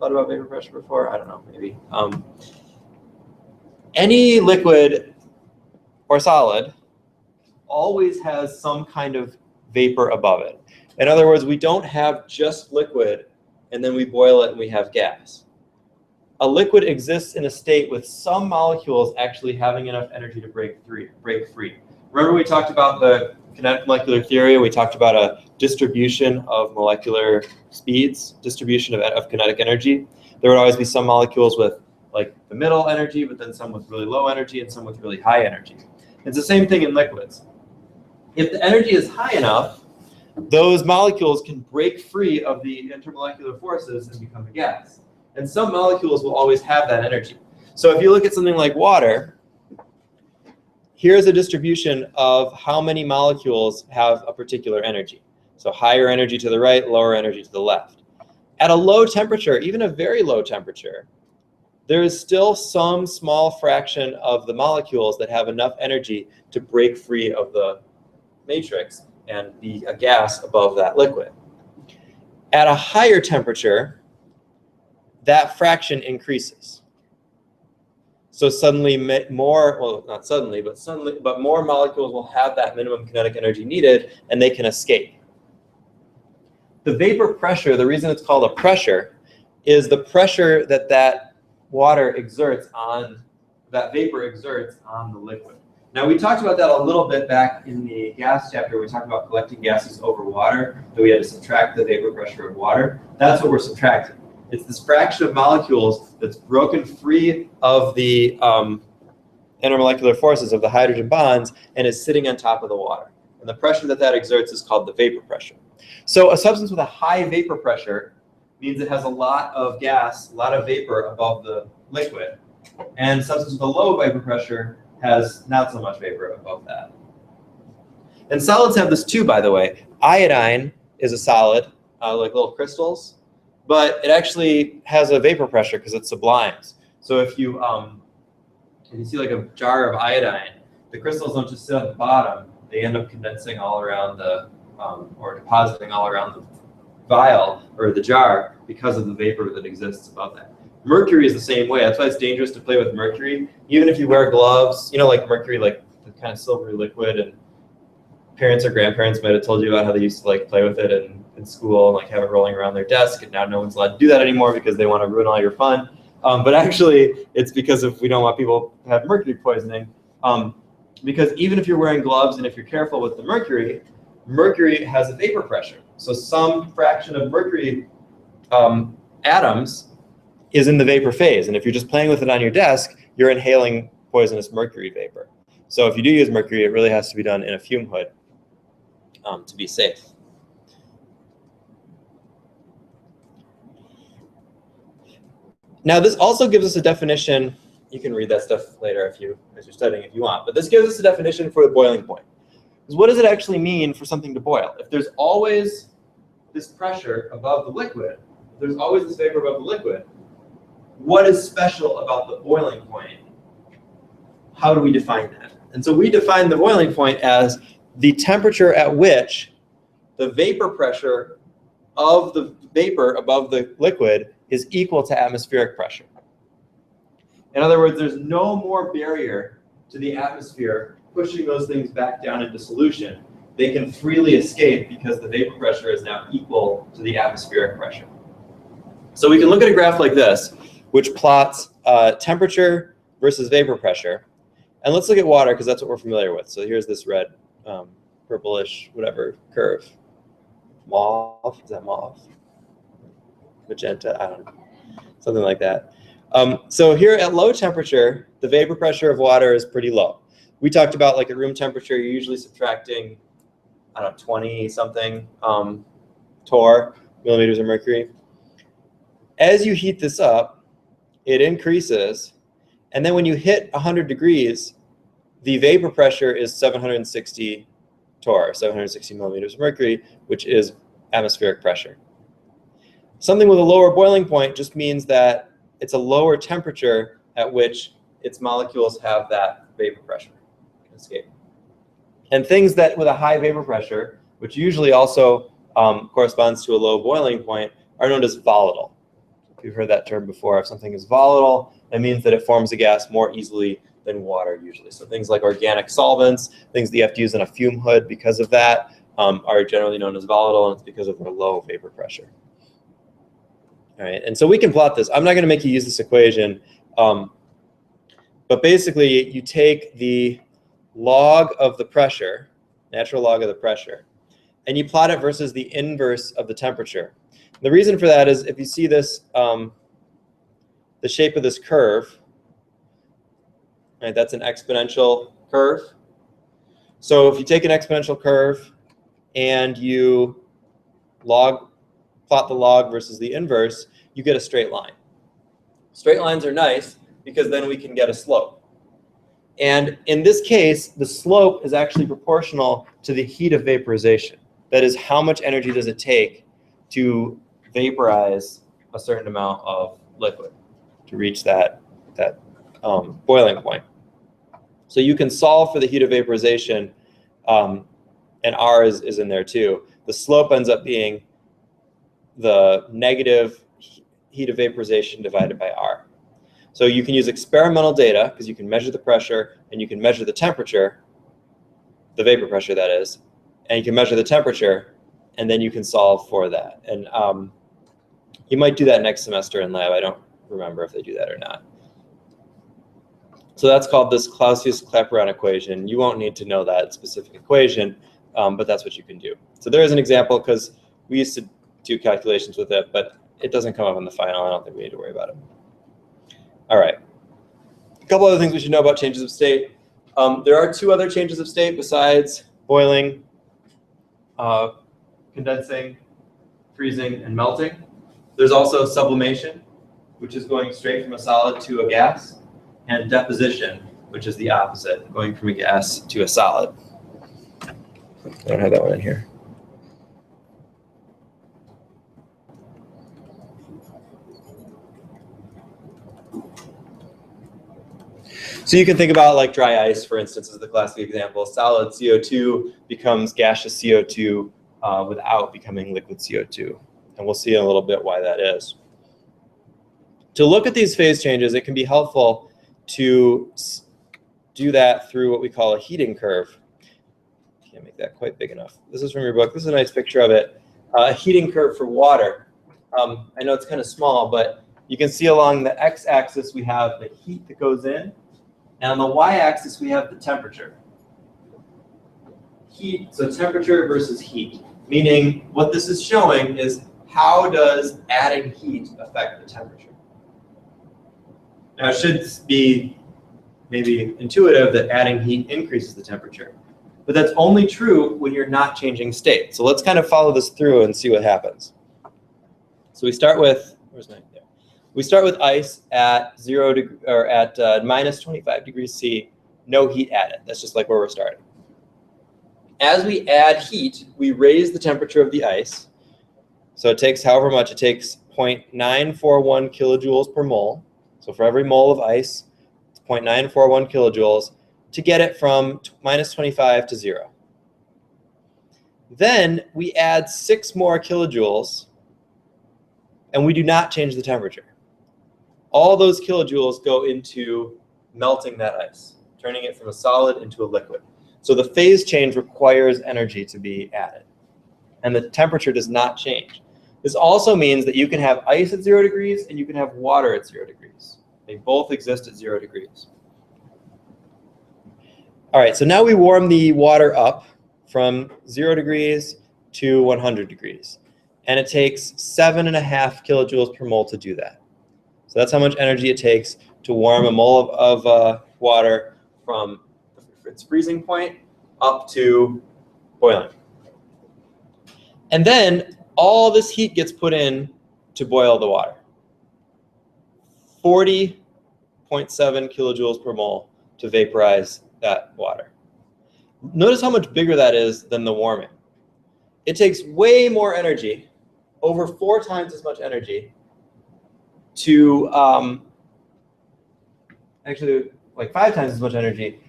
Thought about vapor pressure before? I don't know, maybe. Any liquid or solid always has some kind of vapor above it. In other words, we don't have just liquid and then we boil it and we have gas. A liquid exists in a state with some molecules actually having enough energy to break free. Remember we talked about the kinetic molecular theory? We talked about a distribution of molecular speeds, distribution of kinetic energy. There would always be some molecules with like the middle energy, but then some with really low energy and some with really high energy. It's the same thing in liquids. If the energy is high enough, those molecules can break free of the intermolecular forces and become a gas. And some molecules will always have that energy. So if you look at something like water, here's a distribution of how many molecules have a particular energy. So higher energy to the right, lower energy to the left. At a low temperature, even a very low temperature, there is still some small fraction of the molecules that have enough energy to break free of the matrix and be a gas above that liquid. At a higher temperature, that fraction increases. So suddenly more, well, not suddenly, but more molecules will have that minimum kinetic energy needed, and they can escape. The vapor pressure, the reason it's called a pressure, is the pressure that that water exerts on, that vapor exerts on the liquid. Now, we talked about that a little bit back in the gas chapter. We talked about collecting gases over water, that we had to subtract the vapor pressure of water. That's what we're subtracting. It's this fraction of molecules that's broken free of the intermolecular forces of the hydrogen bonds and is sitting on top of the water. And the pressure that that exerts is called the vapor pressure. So a substance with a high vapor pressure means it has a lot of gas, a lot of vapor above the liquid. And substance with a low vapor pressure has not so much vapor above that. And solids have this too, by the way. Iodine is a solid, like little crystals, but it actually has a vapor pressure because it sublimes. So if you see like a jar of iodine, the crystals don't just sit at the bottom, they end up condensing all around the, or depositing all around the vial or the jar because of the vapor that exists above that. Mercury is the same way. That's why it's dangerous to play with mercury. Even if you wear gloves, you know, like mercury, like the kind of silvery liquid, and parents or grandparents might have told you about how they used to like play with it in school and like have it rolling around their desk, and now no one's allowed to do that anymore because they want to ruin all your fun. But actually, it's because of we don't want people to have mercury poisoning. Because even if you're wearing gloves and if you're careful with the mercury, mercury has a vapor pressure. So some fraction of mercury atoms is in the vapor phase. And if you're just playing with it on your desk, you're inhaling poisonous mercury vapor. So if you do use mercury, it really has to be done in a fume hood to be safe. Now, this also gives us a definition. You can read that stuff later as you're studying if you want. But this gives us a definition for the boiling point. Because what does it actually mean for something to boil? If there's always this pressure above the liquid, if there's always this vapor above the liquid, what is special about the boiling point? How do we define that? And so we define the boiling point as the temperature at which the vapor pressure of the vapor above the liquid is equal to atmospheric pressure. In other words, there's no more barrier to the atmosphere pushing those things back down into solution. They can freely escape because the vapor pressure is now equal to the atmospheric pressure. So we can look at a graph like this, which plots temperature versus vapor pressure. And let's look at water, because that's what we're familiar with. So here's this red, purplish, whatever, curve. Mauve, is that mauve? Magenta, I don't know, something like that. So here at low temperature, the vapor pressure of water is pretty low. We talked about like at room temperature, you're usually subtracting, I don't know, 20-something torr, millimeters of mercury. As you heat this up, it increases. And then when you hit 100 degrees, the vapor pressure is 760 torr, 760 millimeters of mercury, which is atmospheric pressure. Something with a lower boiling point just means that it's a lower temperature at which its molecules have that vapor pressure escape. And things that with a high vapor pressure, which usually also corresponds to a low boiling point, are known as volatile. If you've heard that term before, if something is volatile, that means that it forms a gas more easily than water usually. So things like organic solvents, things that you have to use in a fume hood because of that, are generally known as volatile, and it's because of their low vapor pressure. All right, and so we can plot this. I'm not going to make you use this equation, but basically you take the log of the pressure, natural log of the pressure, and you plot it versus the inverse of the temperature. The reason for that is if you see this, the shape of this curve, right, that's an exponential curve. So if you take an exponential curve and you plot the log versus the inverse, you get a straight line. Straight lines are nice because then we can get a slope. And in this case, the slope is actually proportional to the heat of vaporization. That is, how much energy does it take to vaporize a certain amount of liquid to reach that boiling point. So you can solve for the heat of vaporization, and R is in there too. The slope ends up being the negative heat of vaporization divided by R. So you can use experimental data, because you can measure the pressure and you can measure the temperature, the vapor pressure that is, and you can measure the temperature, and then you can solve for that. And you might do that next semester in lab. I don't remember if they do that or not. So that's called this Clausius-Clapeyron equation. You won't need to know that specific equation, but that's what you can do. So there is an example, because we used to do calculations with it, but it doesn't come up in the final. I don't think we need to worry about it. All right. A couple other things we should know about changes of state. There are two other changes of state besides boiling, condensing, freezing, and melting. There's also sublimation, which is going straight from a solid to a gas, and deposition, which is the opposite, going from a gas to a solid. I don't have that one in here. So you can think about like dry ice, for instance, as the classic example. Solid CO2 becomes gaseous CO2 without becoming liquid CO2. And we'll see in a little bit why that is. To look at these phase changes, it can be helpful to do that through what we call a heating curve. Can't make that quite big enough. This is from your book. This is a nice picture of it. A heating curve for water. I know it's kind of small, but you can see along the x-axis we have the heat that goes in, and on the y-axis we have the temperature. Heat, so temperature versus heat, meaning what this is showing is how does adding heat affect the temperature. Now it should be maybe intuitive that adding heat increases the temperature, but that's only true when you're not changing state. So let's kind of follow this through and see what happens. So we start with, where's my, there. We start with ice at minus 25 degrees C, no heat added. That's just like where we're starting. As we add heat, we raise the temperature of the ice. So it takes however much, it takes 0.941 kilojoules per mole. So for every mole of ice, it's 0.941 kilojoules to get it from minus 25 to 0. Then we add 6 more kilojoules, and we do not change the temperature. All those kilojoules go into melting that ice, turning it from a solid into a liquid. So the phase change requires energy to be added, and the temperature does not change. This also means that you can have ice at 0 degrees and you can have water at 0 degrees. They both exist at 0 degrees. All right, so now we warm the water up from 0 degrees to 100 degrees. And it takes 7.5 kilojoules per mole to do that. So that's how much energy it takes to warm a mole of water from its freezing point up to boiling. And then all this heat gets put in to boil the water. 40.7 kilojoules per mole to vaporize that water. Notice how much bigger that is than the warming. It takes way more energy, over 4 times as much energy, to actually like 5 times as much energy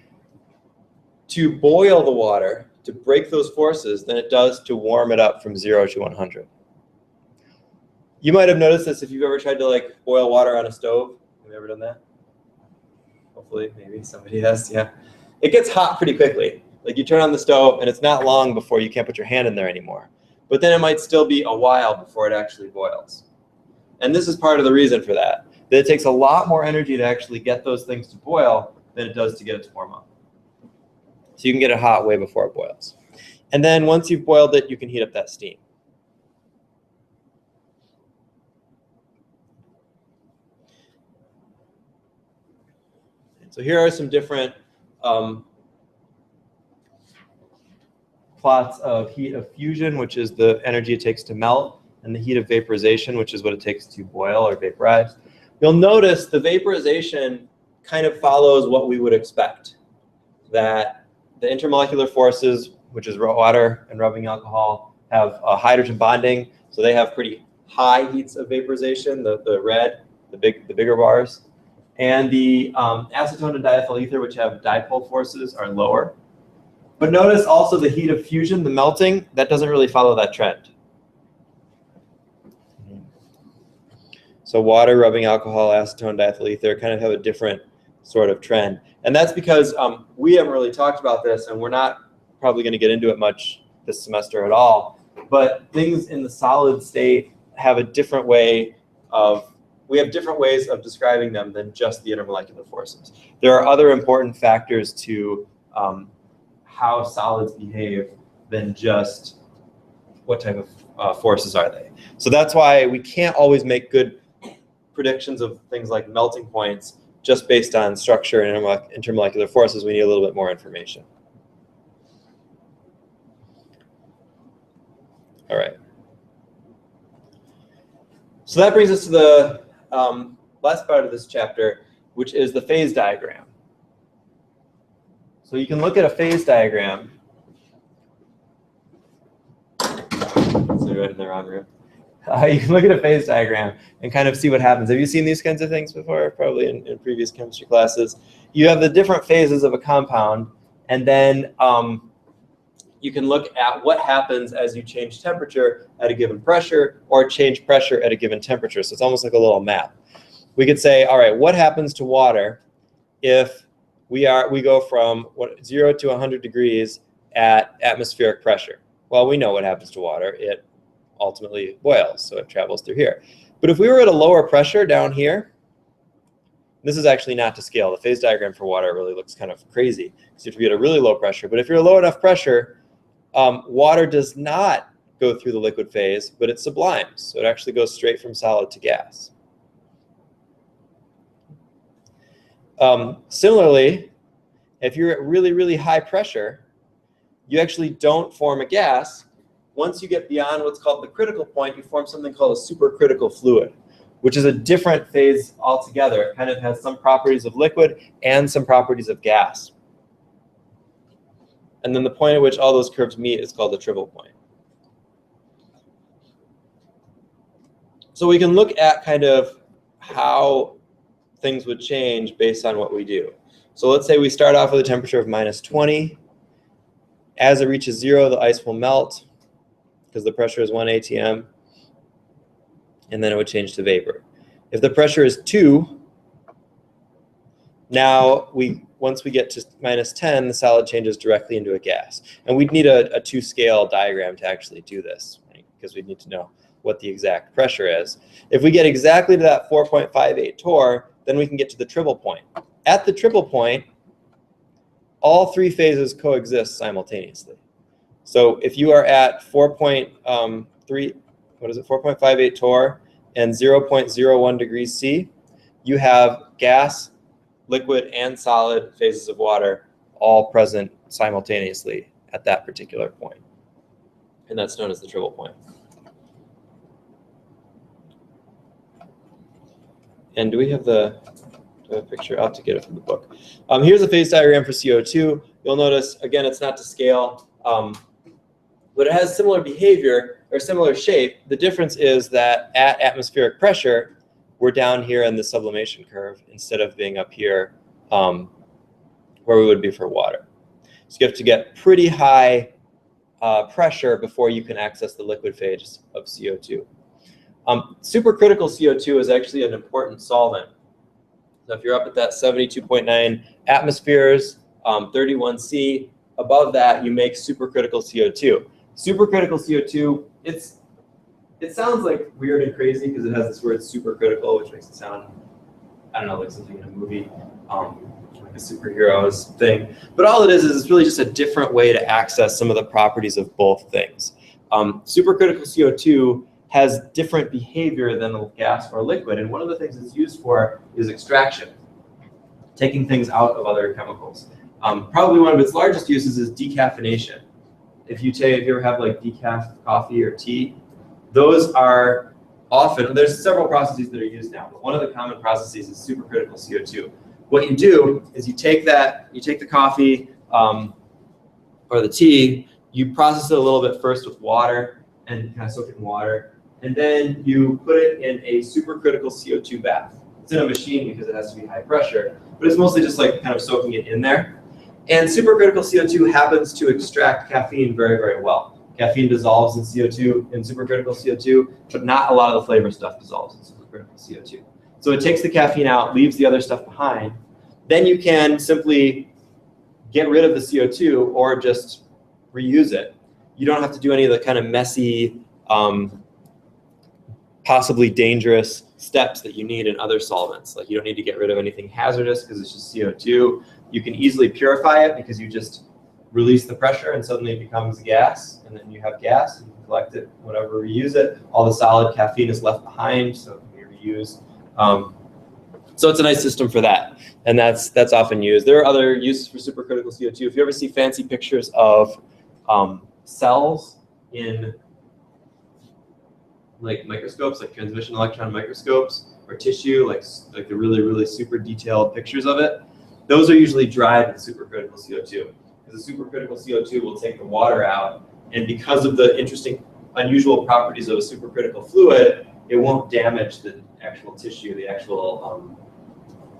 to boil the water, to break those forces, than it does to warm it up from 0 to 100. You might have noticed this if you've ever tried to like boil water on a stove. Have you ever done that? Hopefully, maybe somebody has, yeah. It gets hot pretty quickly. Like you turn on the stove and it's not long before you can't put your hand in there anymore. But then it might still be a while before it actually boils. And this is part of the reason for that. That it takes a lot more energy to actually get those things to boil than it does to get it to warm up. So you can get it hot way before it boils. And then once you've boiled it, you can heat up that steam. So here are some different plots of heat of fusion, which is the energy it takes to melt, and the heat of vaporization, which is what it takes to boil or vaporize. You'll notice the vaporization kind of follows what we would expect, that the intermolecular forces, which is water and rubbing alcohol, have hydrogen bonding, so they have pretty high heats of vaporization, the red, the bigger bars. And the acetone and diethyl ether, which have dipole forces, are lower. But notice also the heat of fusion, the melting, that doesn't really follow that trend. So water, rubbing alcohol, acetone, diethyl ether kind of have a different sort of trend. And that's because we haven't really talked about this, and we're not probably going to get into it much this semester at all. But things in the solid state have a different way of, we have different ways of describing them than just the intermolecular forces. There are other important factors to how solids behave than just what type of forces are they. So that's why we can't always make good predictions of things like melting points just based on structure and intermolecular forces. We need a little bit more information. All right. So that brings us to the last part of this chapter, which is the phase diagram. So you can look at a phase diagram. So you're in the wrong room. You can look at a phase diagram and kind of see what happens. Have you seen these kinds of things before? Probably in previous chemistry classes. You have the different phases of a compound, and then you can look at what happens as you change temperature at a given pressure or change pressure at a given temperature. So it's almost like a little map. We could say, all right, what happens to water if we go from 0 to 100 degrees at atmospheric pressure? Well, we know what happens to water. It ultimately boils, so it travels through here. But if we were at a lower pressure down here, this is actually not to scale. The phase diagram for water really looks kind of crazy because you have to be at a really low pressure. But if you're at low enough pressure, water does not go through the liquid phase, but it sublimes. So it actually goes straight from solid to gas. Similarly, if you're at really, really high pressure, you actually don't form a gas. Once you get beyond what's called the critical point, you form something called a supercritical fluid, which is a different phase altogether. It kind of has some properties of liquid and some properties of gas. And then the point at which all those curves meet is called the triple point. So we can look at kind of how things would change based on what we do. So let's say we start off with a temperature of -20. As it reaches 0, the ice will melt because the pressure is 1 atm, and then it would change to vapor. If the pressure is 2, now once we get to -10, the solid changes directly into a gas. And we'd need a 2-scale diagram to actually do this, right? Because we'd need to know what the exact pressure is. If we get exactly to that 4.58 torr, then we can get to the triple point. At the triple point, all 3 phases coexist simultaneously. So if you are at 4.58 torr and 0.01 degrees C, you have gas, liquid, and solid phases of water all present simultaneously at that particular point. And that's known as the triple point. And do we have the picture? I'll have to get it from the book. Here's a phase diagram for CO2. You'll notice, again, it's not to scale, but it has similar behavior or similar shape. The difference is that at atmospheric pressure, we're down here in the sublimation curve instead of being up here where we would be for water. So you have to get pretty high pressure before you can access the liquid phase of CO2. Supercritical CO2 is actually an important solvent. So if you're up at that 72.9 atmospheres, 31 C, above that you make supercritical CO2. Supercritical CO2, it sounds like weird and crazy because it has this word supercritical, which makes it sound, I don't know, like something in a movie, like a superheroes thing. But all it is it's really just a different way to access some of the properties of both things. Supercritical CO2 has different behavior than a gas or liquid, and one of the things it's used for is extraction, taking things out of other chemicals. Probably one of its largest uses is decaffeination. if you ever have like decaf coffee or tea, those are often, there's several processes that are used now, but one of the common processes is supercritical CO2. What you do is you take the coffee or the tea, you process it a little bit first with water and kind of soak it in water, and then you put it in a supercritical CO2 bath. It's in a machine because it has to be high pressure, but it's mostly just like kind of soaking it in there. And supercritical CO2 happens to extract caffeine very, very well. Caffeine dissolves in CO2, in supercritical CO2, but not a lot of the flavor stuff dissolves in supercritical CO2. So it takes the caffeine out, leaves the other stuff behind. Then you can simply get rid of the CO2 or just reuse it. You don't have to do any of the kind of messy, possibly dangerous steps that you need in other solvents. Like you don't need to get rid of anything hazardous because it's just CO2. You can easily purify it because you just release the pressure and suddenly it becomes gas, and then you have gas and you can collect it whenever you reuse it. All the solid caffeine is left behind, so it can be reused. So it's a nice system for that, and that's often used. There are other uses for supercritical CO2. If you ever see fancy pictures of cells in like microscopes, like transmission electron microscopes, or tissue, like the really, really super detailed pictures of it, those are usually dried in supercritical CO2. Because the supercritical CO2 will take the water out, and because of the interesting, unusual properties of a supercritical fluid, it won't damage the actual tissue, the actual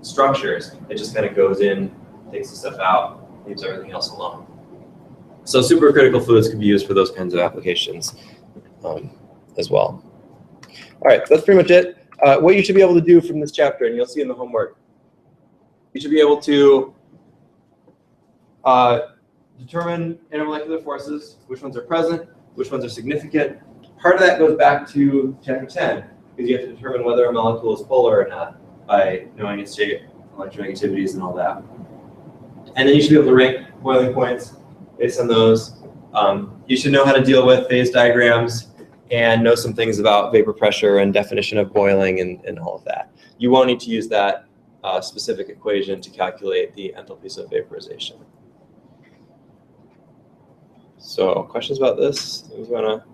structures. It just kind of goes in, takes the stuff out, leaves everything else alone. So supercritical fluids can be used for those kinds of applications as well. All right, so that's pretty much it. What you should be able to do from this chapter, and you'll see in the homework, you should be able to determine intermolecular forces, which ones are present, which ones are significant. Part of that goes back to chapter 10, because you have to determine whether a molecule is polar or not by knowing its shape, electronegativities, and all that. And then you should be able to rank boiling points based on those. You should know how to deal with phase diagrams and know some things about vapor pressure and definition of boiling and all of that. You won't need to use that specific equation to calculate the enthalpies of vaporization. So questions about this? Things you want to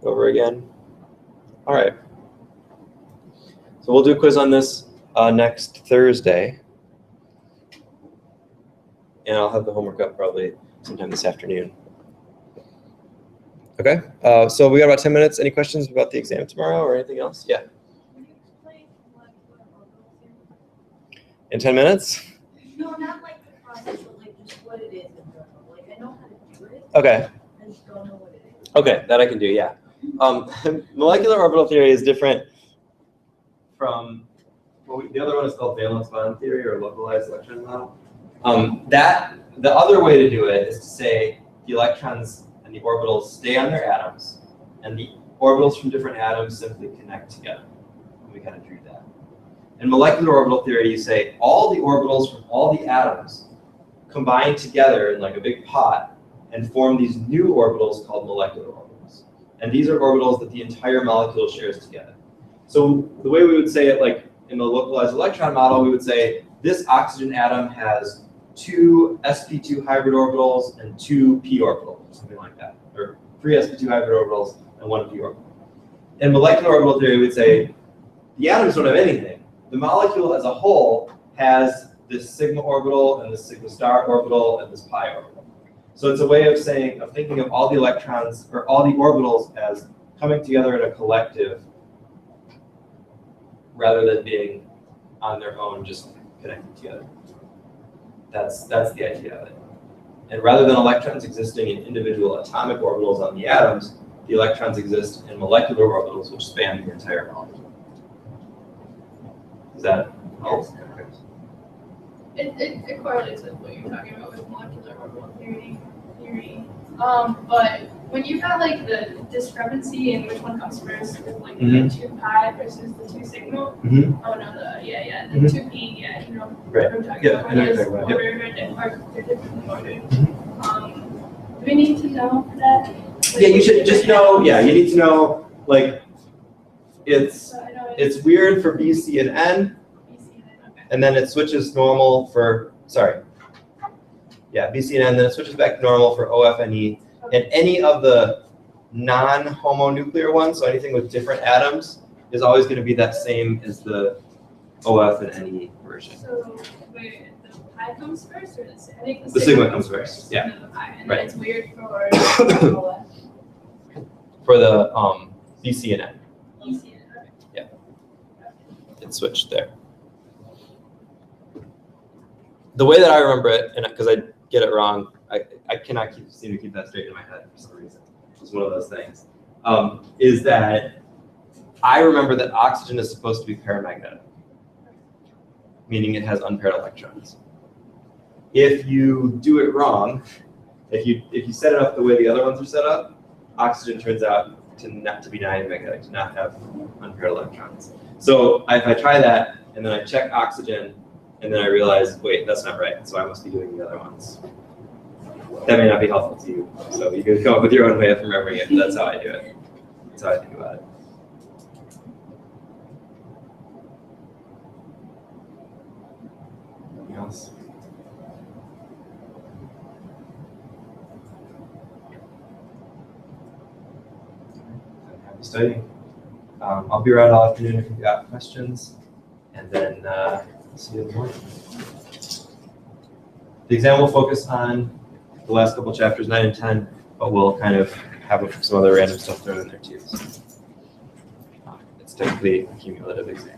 go over again? All right. So we'll do a quiz on this next Thursday. And I'll have the homework up probably sometime this afternoon. Okay, so we got about 10 minutes. Any questions about the exam tomorrow or anything else? Yeah. Can you explain molecular orbital theory? In 10 minutes? No, not like the process, but like just what it is in general. Like I know how to do it. Okay. I just don't know what it is. Okay, that I can do, yeah. Molecular orbital theory is different from, well, the other one is called valence bond theory or localized electron model. The other way to do it is to say the electrons and the orbitals stay on their atoms, and the orbitals from different atoms simply connect together. And we kind of drew that. In molecular orbital theory, you say all the orbitals from all the atoms combine together in like a big pot and form these new orbitals called molecular orbitals. And these are orbitals that the entire molecule shares together. So the way we would say it, like in the localized electron model, we would say this oxygen atom has 2 sp2 hybrid orbitals and 2 p orbitals, or something like that, or 3 sp2 hybrid orbitals and 1 p orbital. In molecular orbital theory, we'd say the atoms don't have anything. The molecule as a whole has this sigma orbital and this sigma star orbital and this pi orbital. So it's a way of saying, of thinking of all the electrons or all the orbitals as coming together in a collective rather than being on their own, just connected together. That's the idea of it. And rather than electrons existing in individual atomic orbitals on the atoms, the electrons exist in molecular orbitals which span the entire molecule. Does that help? It correlates with what you're talking about with molecular orbital theory. But when you've got like the discrepancy in which one comes first, with like the 2 pi versus the 2 sigma. Oh no, the 2 p, yeah, you know Right. what I'm talking Yeah, about. I know When what you're talking they're differently ordered. Do we need to know that? Yeah, you should just know, yeah, you need to know, like, it's weird for B, C, and N, and then it switches normal for, sorry. Yeah, BCNN, then it switches back to normal for OF and E. And any of the non-homonuclear ones, so anything with different atoms, is always going to be that same as the OF and NE version. So, wait, the pi comes first, or I think The sigma comes first, yeah. And then the pi, and Right. then it's weird for OF. For the BCNN, ECN, okay. it switched there. The way that I remember it, and because I get it wrong, I cannot seem to keep that straight in my head for some reason. It's one of those things. Is that I remember that oxygen is supposed to be paramagnetic, meaning it has unpaired electrons. If you do it wrong, if you set it up the way the other ones are set up, oxygen turns out to not to be diamagnetic, to not have unpaired electrons. So if I try that and then I check oxygen and then I realize, wait, that's not right. So I must be doing the other ones. That may not be helpful to you. So you can come up with your own way of remembering it, but that's how I do it. That's how I think about it. Anything else? Happy studying. I'll be around all afternoon if you've got questions, and then see you in the morning. The exam will focus on the last couple chapters, 9 and 10, but we'll kind of have some other random stuff thrown in there too. So, it's typically a cumulative exam.